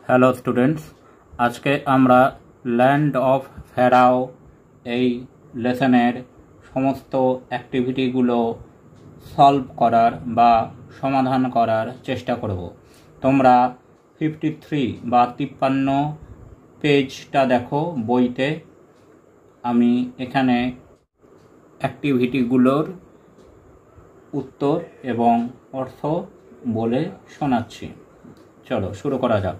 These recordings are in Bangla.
হ্যালো স্টুডেন্টস, আজকে আমরা ল্যান্ড অফ ফেরাও এই লেসনের সমস্ত অ্যাক্টিভিটিগুলো সলভ করার বা সমাধান করার চেষ্টা করব। তোমরা 53 বা 53 পেজটা দেখো বইতে। আমি এখানে অ্যাক্টিভিটিগুলোর উত্তর এবং অর্থ বলে শোনাচ্ছি। চলো শুরু করা যাক।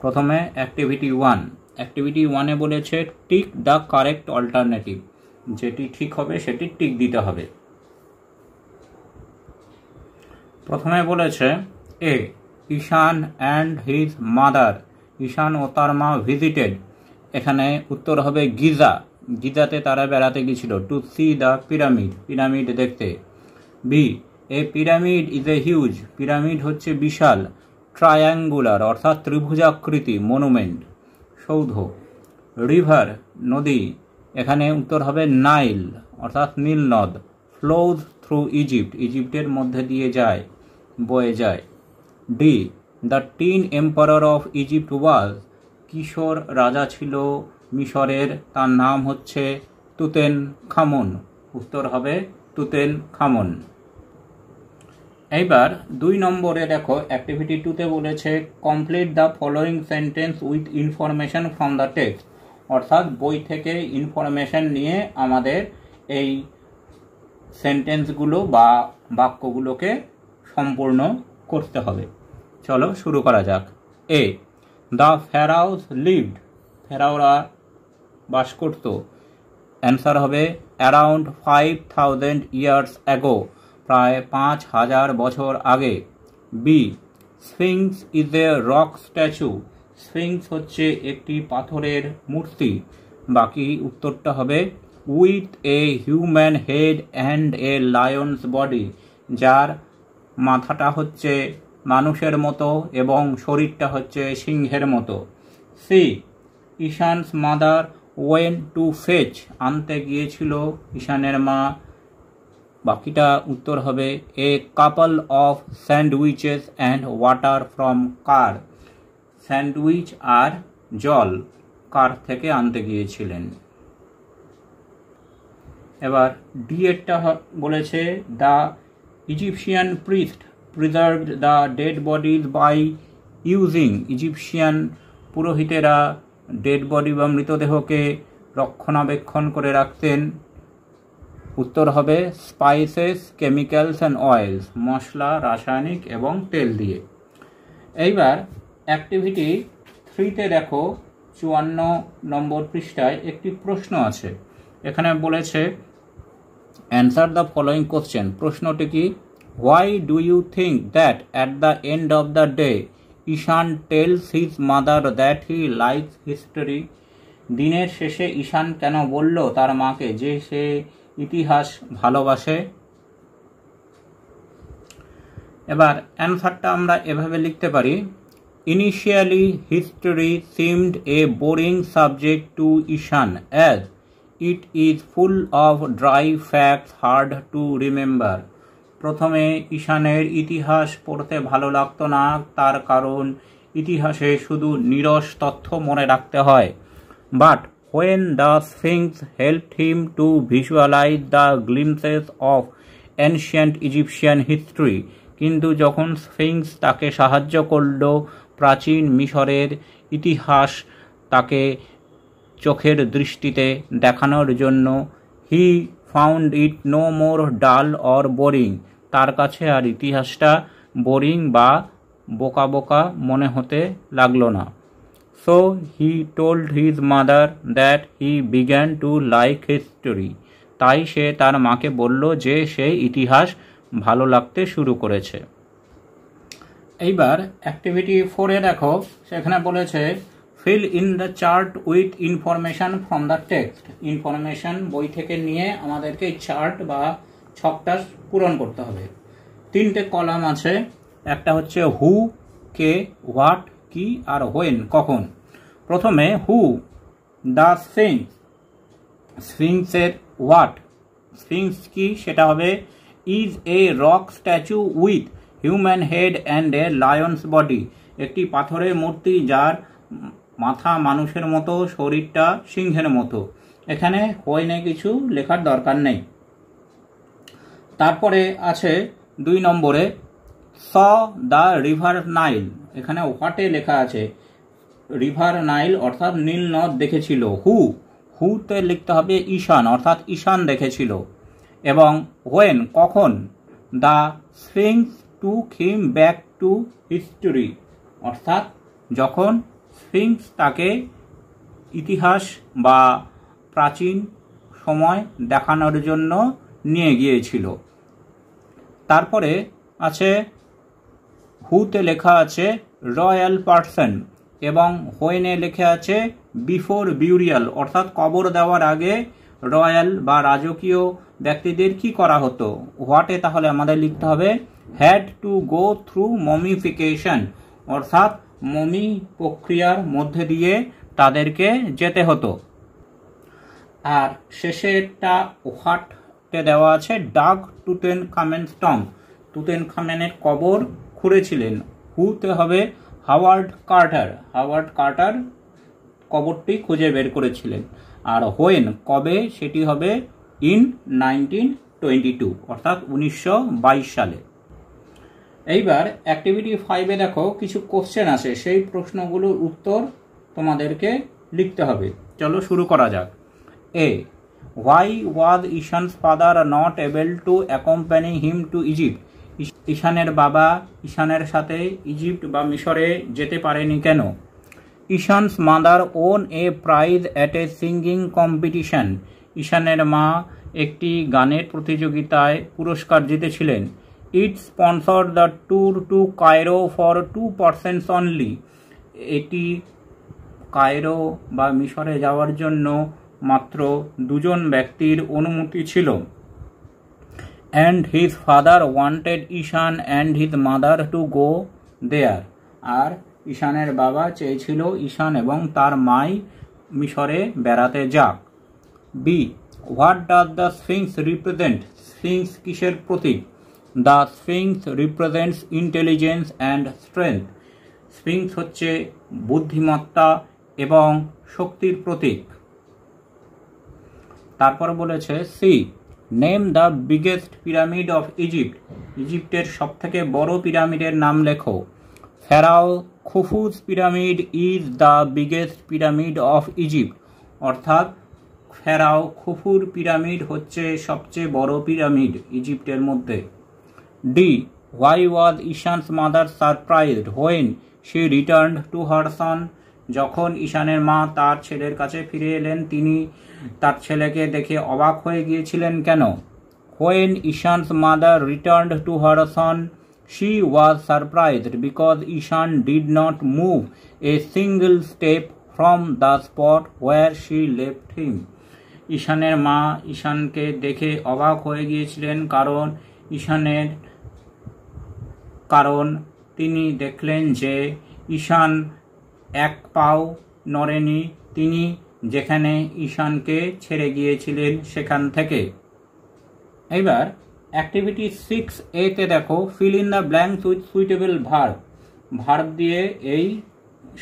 প্রথমে অ্যাক্টিভিটি 1। অ্যাক্টিভিটি 1-এ বলেছে টিক দ্য কারেক্ট অল্টারনেটিভ, যেটি ঠিক হবে সেটি টিক দিতে হবে। প্রথমে বলেছে এ ঈশান অ্যান্ড হিজ মাদার, ঈশান ও তার মা ভিজিটেড, এখানে উত্তর হবে গিজা, গিজাতে তারা বেড়াতে গিয়েছিল। To see the pyramid, pyramid দেখতে। B a pyramid is a huge, pyramid হচ্ছে বিশাল। ট্রায়াঙ্গুলার অর্থাৎ ত্রিভুজাকৃতি, মনুমেন্ট, সৌধ। রিভার নদী, এখানে উত্তর হবে নাইল অর্থাৎ নীল নদ। ফ্লোজ থ্রু ইজিপ্ট, ইজিপ্টের মধ্যে দিয়ে যায়, বয়ে যায়। D the teen emperor of Egypt was, কিশোর রাজা ছিল মিশরের, তার নাম হচ্ছে তুতেন খামুন, উত্তর হবে তুতেন খামুন। এইবার 2 নম্বরে দেখো অ্যাক্টিভিটি 2-তে বলেছে complete the following sentence with information from the text, অর্থাৎ বই থেকে ইনফরমেশন নিয়ে আমাদের এই সেন্টেন্সগুলো বা বাক্যগুলোকে সম্পূর্ণ করতে হবে। চলো শুরু করা যাক। এ দ্য ফেরাউস লিভড, ফেরাওরা বাস করত। অ্যান্সার হবে অ্যারাউন্ড 5000 ইয়ার্স অ্যাগো, প্রায় 5000 বছর আগে। B sphinx is a rock statue, sphinx হচ্ছে একটি পাথরের মূর্তি। বাকি উত্তরটা হবে with a human head and a lion's body, যার মাথাটা হচ্ছে মানুষের মতো এবং শরীরটা হচ্ছে সিংহের মতো। C Ishaan's mother went to fetch, আনতে গিয়েছিল ঈশানের মা। বাকিটা উত্তর হবে a couple of sandwiches and water from car, sandwich আর জল কার থেকে আনতে গিয়েছিলেন। এবার ডি এরটা বলেছে the Egyptian priest preserved the dead bodies by using, Egyptian পুরোহিতেরা ডেড বডি বা মৃতদেহকে রক্ষণাবেক্ষণ করে রাখতেন। উত্তর হবে স্পাইসেস, কেমিক্যালস অ্যান্ড অয়েলস, মশলা, রাসায়নিক এবং তেল দিয়ে। এইবার অ্যাক্টিভিটি 3-তে দেখো 54 নম্বর পৃষ্ঠায় একটি প্রশ্ন আছে। এখানে বলেছে অ্যান্সার দ্য ফলোয়িং কোশ্চেন। প্রশ্নটি কি? Why do you think that at the end of the day Ishaan tells his mother that he likes history, দিনের শেষে ঈশান কেন বলল তার মাকে যে সে ইতিহাস ভালোবাসে? এবার অ্যান্সারটা আমরা এভাবে লিখতে পারি, initially history seemed a boring subject to Ishaan as it is full of dry facts hard to remember. প্রথমে ঈশানের ইতিহাস পড়তে ভালো লাগতো না, তার কারণ ইতিহাসে শুধু নিরস তথ্য মনে রাখতে হয়। But when the Sphinx helped him to visualize the glimpses of ancient Egyptian history, কিন্তু যখন স্ফিংস তাকে সাহায্য করল প্রাচীন মিশরের ইতিহাস তাকে চোখের দৃষ্টিতে দেখানোর জন্য, he found it no more ডাল অর বোরিং, তার কাছে আর ইতিহাসটা বোরিং বা বোকা বোকা মনে হতে লাগলো না। So he told his mother that he began to like history, তাই সে তার মাকে বলল যে সে ইতিহাস ভালো লাগতে শুরু করেছে। এইবার অ্যাক্টিভিটি 4-এ দেখো, সেখানে বলেছে feel in the chart with information from the text, information বই থেকে নিয়ে আমাদেরকে চার্ট বা ছকটা পূরণ করতে হবে। 3টে কলাম আছে, একটা হচ্ছে হু, কে, হোয়াট কি, আর হোয়েন কখন। প্রথমে হু, দ্য স্ফিংস, স্ফিংসের হোয়াট, স্ফিংস কি সেটা হবে is a rock statue with human head and a lion's body, একটি পাথরের মূর্তি যার মাথা মানুষের মতো, শরীরটা সিংহের মতো। এখানে হোয়েনে কিছু লেখার দরকার নেই। তারপরে আছে 2 নম্বরে স দ্য রিভার নাইল। এখানে হোয়াটে লেখা আছে রিভার নাইল অর্থাৎ নীল নদ দেখেছিল। হুতে লিখতে হবে ঈশান অর্থাৎ ঈশান দেখেছিল। এবং হোয়েন কখন, the Sphinx took him back to history অর্থাৎ যখন স্ফিংস তাকে ইতিহাস বা প্রাচীন সময় দেখানোর জন্য নিয়ে গিয়েছিল। তারপরে আছে হুতে লেখা আছে রয়্যাল পার্সন এবং হোয়েনে লেখা আছে বিফোর বিউরিয়াল অর্থাৎ কবর দেওয়ার আগে রয়্যাল বা রাজকীয় ব্যক্তিদের কি করা হতো। হোয়াটে তাহলে আমাদের লিখতে হবে had to go through mummification অর্থাৎ মমি প্রক্রিয়ার মধ্যে দিয়ে তাদেরকে যেতে হতো। আর শেষেরটা হোয়াটে দেওয়া আছে ডাগ টুটেনখামেনস টম্ব, টুটেনখামেনের কবর খুঁড়েছিলেন। হুতে হবে হাওয়ার্ড কার্টার কবরটি খুঁজে বের করেছিলেন। আর হোয়েন কবে, সেটি হবে ইন 1922 অর্থাৎ 1922 সালে। এইবার অ্যাক্টিভিটি 5-এ দেখো কিছু কোশ্চেন আছে, সেই প্রশ্নগুলোর উত্তর তোমাদেরকে লিখতে হবে। চলো শুরু করা যাক। A, why was Ishaan's father not able to accompany him to Egypt? ঈশানের বাবা ঈশানের সাথে ইজিপ্ট বা মিশরে যেতে পারেনি কেন? Ishaan's mother won a prize at a singing competition. ঈশানের মা একটি গানের প্রতিযোগিতায় পুরস্কার জিতেছিলেন। It sponsor the tour to Cairo for 2 persons only. এটি কায়রো বা মিশরে যাওয়ার জন্য মাত্র 2জন ব্যক্তির অনুমতি ছিল। And his father wanted Ishaan and his mother to go there. আর ঈশানের বাবা চেয়েছিল ঈশান এবং তার মাই মিশরে বেড়াতে যাক। B, what does the sphinx represent? Sphinx কিসের প্রতীক? The sphinx represents intelligence and strength. Sphinx হচ্ছে বুদ্ধিমত্তা এবং শক্তির প্রতীক। তারপর বলেছে C, name the biggest pyramid of Egypt. ইজিপ্টের সবথেকে বড় পিরামিডের নাম লেখো। Pharaoh Khufu's pyramid is the biggest pyramid of Egypt অর্থাৎ ফেরাও খুফুর পিরামিড হচ্ছে সবচেয়ে বড় পিরামিড ইজিপ্টের মধ্যে। D, why was Ishaan's mother surprised when she returned to her son? যখন ঈশানের মা তার ছেলের কাছে ফিরে এলেন তিনি তার ছেলেকে দেখে অবাক হয়ে গিয়েছিলেন কেন? When Ishaan's mother returned to her son she was surprised because Ishaan did not move a single step from the spot where she left him. ঈশানের মা ঈশানকে দেখে অবাক হয়ে গিয়েছিলেন কারণ তিনি দেখলেন যে ঈশান এক পাও নড়েনি তিনি যেখানে ঈশানকে ছেড়ে গিয়েছিলেন সেখান থেকে। এবার অ্যাক্টিভিটি 6A-তে দেখো feel in the blanks with suitable verb. Verb দিয়ে এই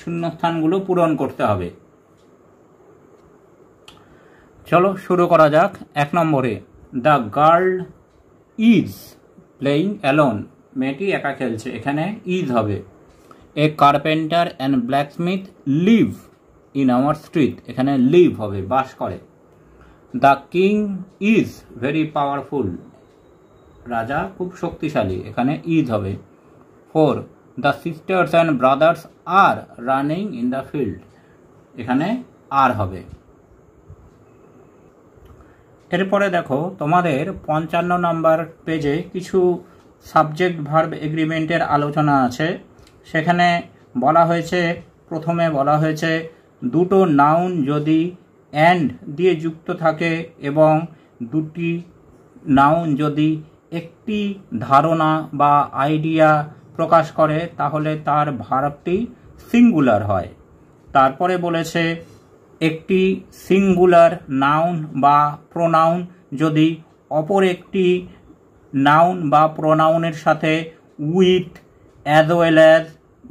শূন্যস্থানগুলো পূরণ করতে হবে। চলো শুরু করা যাক। 1 নম্বরে the girl is playing alone. মেয়েটি একা খেলছে, এখানে ইজ হবে। A carpenter and blacksmith live in our street, এখানে লিভ হবে বাস করে। The king is very powerful, রাজা খুব শক্তিশালী, এখানে ইজ হবে। 4, the sisters and brothers are running in the field, এখানে আর হবে। এরপরে দেখো তোমাদের 55 নম্বর পেজে কিছু সাবজেক্ট ভার্ব এগ্রিমেন্টের আলোচনা আছে। সেখানে বলা হয়েছে, প্রথমে বলা হয়েছে দুটো নাউন যদি অ্যান্ড দিয়ে যুক্ত থাকে এবং দুটি নাউন যদি একটি ধারণা বা আইডিয়া প্রকাশ করে তাহলে তার ভার্বটি সিঙ্গুলার হয়। তারপরে বলেছে একটি সিঙ্গুলার নাউন বা প্রোনাউন যদি অপর একটি নাউন বা প্রোনাউনের সাথে with, as well as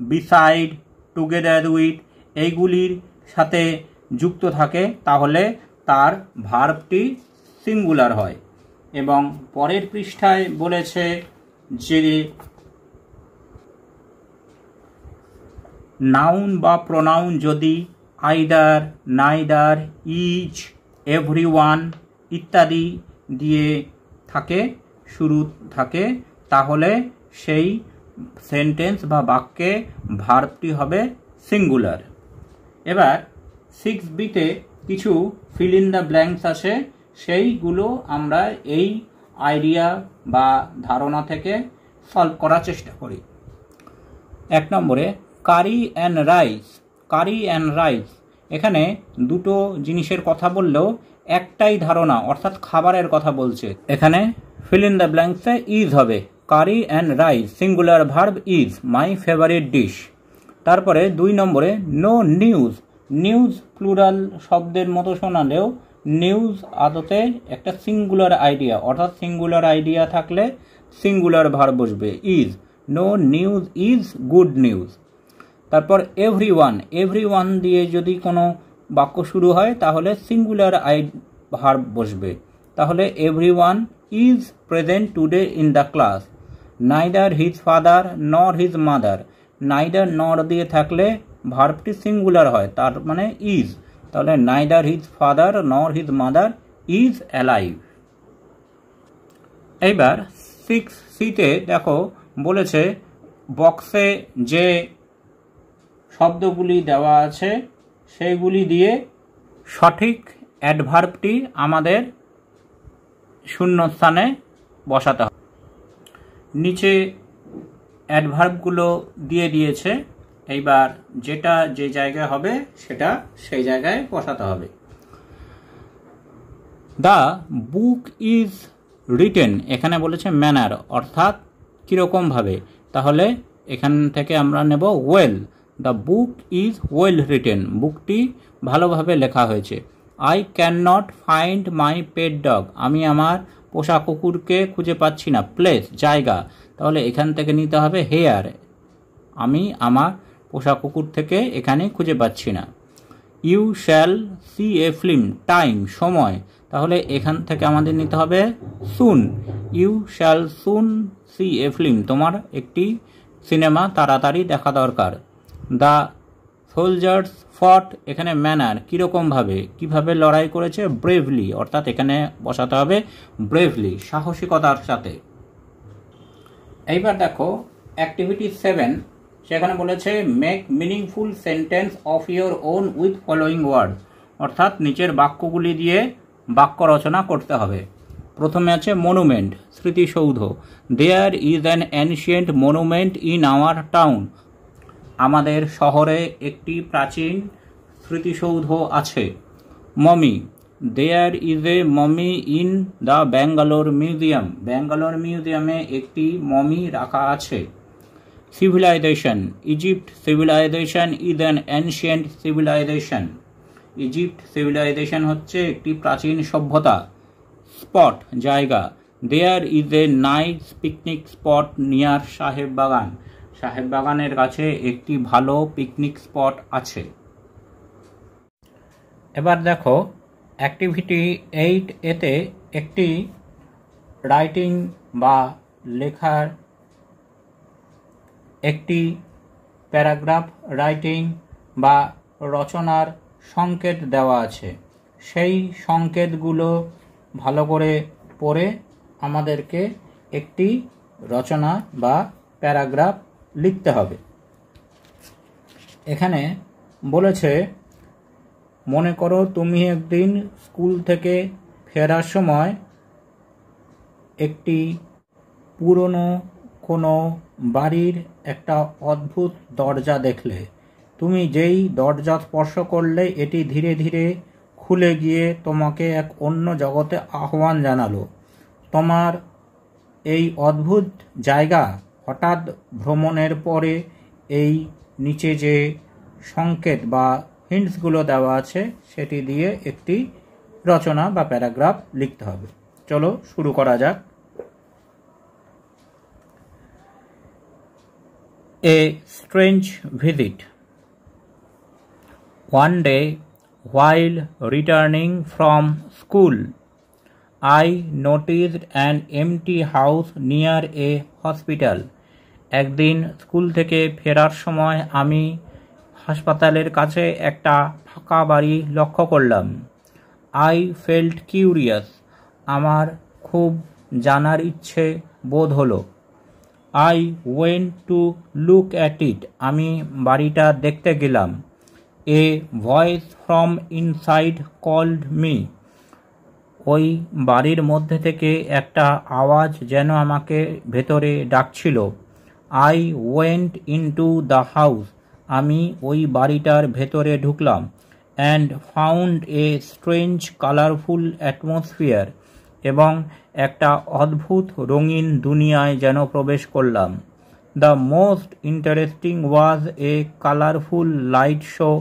beside, together with এইগুলির সাথে যুক্ত থাকে তাহলে তার ভার্বটি সিঙ্গুলার হয়। এবং পরের পৃষ্ঠায় বলেছে যে নাউন বা প্রোনাউন যদি আইদার, নাইদার, ইচ, এভরিওয়ান ইত্যাদি দিয়ে থাকে, শুরু থাকে, তাহলে সেই সেন্টেন্স বা বাক্যে ভার্বটি হবে সিঙ্গুলার। এবার 6bতে কিছু ফিল ইন দ্য ব্ল্যাঙ্কস আছে, সেইগুলো আমরা এই আইডিয়া বা ধারণা থেকে সলভ করার চেষ্টা করি। 1 নম্বরে curry and rice. Curry and rice, এখানে দুটো জিনিসের কথা বললেও একটাই ধারণা, অর্থাৎ খাবারের কথা বলছে। এখানে ফিল ইন দ্য ব্ল্যাঙ্কসে ইজ হবে। Curry and rice, singular verb is, my favourite dish. তারপরে 2 নম্বরে নো নিউজ। নিউজ প্লুরাল শব্দের মতো শোনালেও নিউজ আদতে একটা সিঙ্গুলার আইডিয়া, অর্থাৎ সিঙ্গুলার আইডিয়া থাকলে সিঙ্গুলার ভার্ব বসবে is. No news is good news. তারপর এভরিওয়ান, এভরিওয়ান দিয়ে যদি কোনো বাক্য শুরু হয় তাহলে সিঙ্গুলার ভার্ব বসবে, তাহলে everyone is present today in the class. Neither his father নর হিজ মাদার, নাইদার নর দিয়ে থাকলে ভার্বটি সিঙ্গুলার হয়, তার মানে ইজ, তাহলে নাইদার হিজ ফাদার নর হিজ মাদার ইজ অ্যালাইভ। এইবার 6cতে দেখো বলেছে বক্সে যে শব্দগুলি দেওয়া আছে সেইগুলি দিয়ে সঠিক অ্যাডভার্বটি আমাদের শূন্যস্থানে বসাতে হবে। নিচে অ্যাডভার্বগুলো দিয়ে দিয়েছে, এইবার যেটা যে জায়গায় হবে সেটা সেই জায়গায় বসাতে হবে। দ্য বুক ইজ রিটেন, এখানে বলেছে ম্যানার, অর্থাৎ কীরকমভাবে, তাহলে এখান থেকে আমরা নেব well. The book is well written, বুকটি ভালোভাবে লেখা হয়েছে। I can not find my pet dog, আমি আমার পোষা কুকুরকে খুঁজে পাচ্ছি না। প্লেস, জায়গা, তাহলে এখান থেকে নিতে হবে হেয়ার, আমি আমার পোষা কুকুর থেকে এখানে খুঁজে পাচ্ছি না। You shall see a film, time, সময়, তাহলে এখান থেকে আমাদের নিতে হবে soon. You shall soon see a film, তোমার একটি সিনেমা তাড়াতাড়ি দেখা দরকার। দ্য সোলজার্স ফট, এখানে ম্যানার, কীরকমভাবে, কীভাবে লড়াই করেছে, ব্রেভলি, অর্থাৎ এখানে বসাতে হবে ব্রেভলি, সাহসিকতার সাথে। এইবার দেখো অ্যাক্টিভিটি 7, সেখানে বলেছে make meaningful sentence of your own with following word, অর্থাৎ নিচের বাক্যগুলি দিয়ে বাক্য রচনা করতে হবে। প্রথমে আছে মনুমেন্ট, স্মৃতিসৌধ। There is an ancient monument in our town, আমাদের শহরে একটি প্রাচীন স্মৃতিসৌধ আছে। Mummy, there is a mummy in the Bangalore museum, Bangalore মিউজিয়ামে একটি মমি রাখা আছে। Civilisation, Egypt civilisation is an ancient civilisation, Egypt civilisation হচ্ছে একটি প্রাচীন সভ্যতা। স্পট, জায়গা। There is a nice picnic spot near Saheb Bagan, সাহেব বাগানের কাছে একটি ভালো পিকনিক স্পট আছে। এবার দেখো অ্যাক্টিভিটি 8 এতে একটি রাইটিং বা লেখার একটি প্যারাগ্রাফ রাইটিং বা রচনার সংকেত দেওয়া আছে, সেই সংকেতগুলো ভালো করে পড়ে আমাদেরকে একটি রচনা বা প্যারাগ্রাফ লিখতে হবে। এখানে বলেছে মনে করো তুমি একদিন স্কুল থেকে ফেরার সময় একটি পুরনো কোনো বাড়ির একটা অদ্ভুত দরজা দেখলে। তুমি যেই দরজা স্পর্শ করলে এটি ধীরে ধীরে খুলে গিয়ে তোমাকে এক অন্য জগতে আহ্বান জানালো। তোমার এই অদ্ভুত জায়গা হঠাৎ ভ্রমণের পরে এই নিচে যে সংকেত বা হিন্টসগুলো দেওয়া আছে সেটি দিয়ে একটি রচনা বা প্যারাগ্রাফ লিখতে হবে। চলো শুরু করা যাক। A strange visit. One day, while returning from school, I noticed an empty house near a hospital. একদিন স্কুল থেকে ফেরার সময় আমি হাসপাতালের কাছে একটা ফাঁকা বাড়ি লক্ষ্য করলাম। I felt curious. আমার খুব জানার ইচ্ছে বোধ হলো। I went to look at it. আমি বাড়িটা দেখতে গেলাম। A voice from inside called me. ওই বাড়ির মধ্যে থেকে একটা আওয়াজ যেন আমাকে ভেতরে ডাকছিল। I went into the house. আমি ওই বাড়িটার ভেতরে ঢুকলাম and found a strange colorful atmosphere. এবং একটা অদ্ভুত রঙিন দুনিয়ায় যেন প্রবেশ করলাম। The most interesting was a colorful light show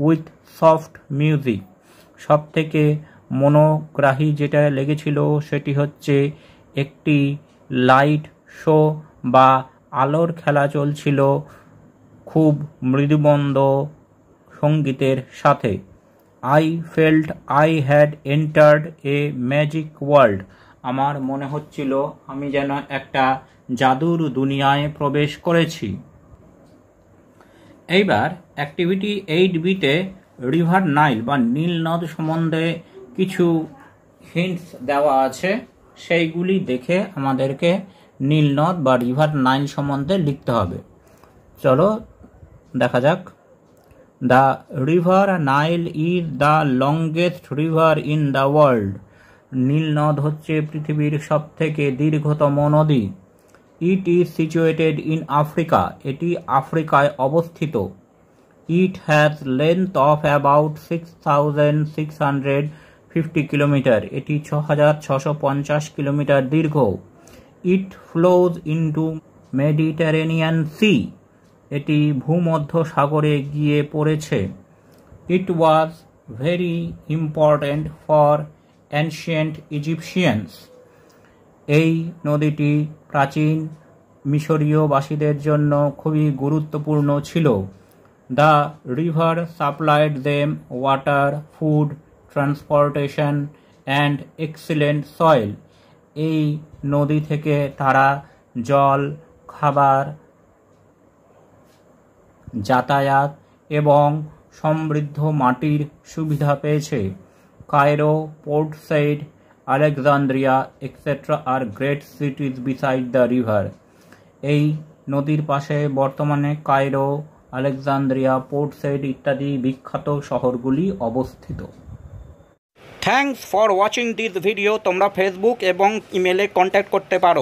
with soft music. সবথেকে মনোগ্রাহী যেটা লেগেছিল সেটি হচ্ছে একটি লাইট শো বা আলোর খেলা চলছিল খুব মৃদুমন্দ সঙ্গীতের সাথে। I felt I had entered a magic world. আমার মনে হচ্ছিল আমি যেন একটা জাদুর দুনিয়ায় প্রবেশ করেছি। এইবার অ্যাক্টিভিটি 8B-তে রিভার নাইল বা নীল নদ সম্বন্ধে কিছু হিন্টস দেওয়া আছে, সেইগুলি দেখে আমাদেরকে নীল নদ বা রিভার নাইল সম্বন্ধে লিখতে হবে। চলো দেখা যাক। The river Nile is the longest river in the world. নীল নদ হচ্ছে পৃথিবীর সবথেকে দীর্ঘতম নদী। It is situated in Africa. এটি আফ্রিকায় অবস্থিত। It has length of about 6,650 kilometre. এটি 6,650 কিলোমিটার দীর্ঘ। It flows into Mediterranean Sea. এটি ভূমধ্য সাগরে গিয়ে পড়েছে। It was very important for ancient Egyptians. এই নদীটি প্রাচীন মিশরীয়বাসীদের জন্য খুবই গুরুত্বপূর্ণ ছিল। The river supplied them water, food, transportation and excellent soil. এই নদী থেকে তারা জল, খাবার, যাতায়াত এবং সমৃদ্ধ মাটির সুবিধা পেয়েছে। Cairo, Port Said, Alexandria etcetera are great cities beside the river. এই নদীর পাশে বর্তমানে কায়রো, আলেকজান্দ্রিয়া, পোর্ট সাইড ইত্যাদি বিখ্যাত শহরগুলি অবস্থিত। Thanks for watching this video. তোমরা ফেসবুক এবং ইমেলে কন্ট্যাক্ট করতে পারো।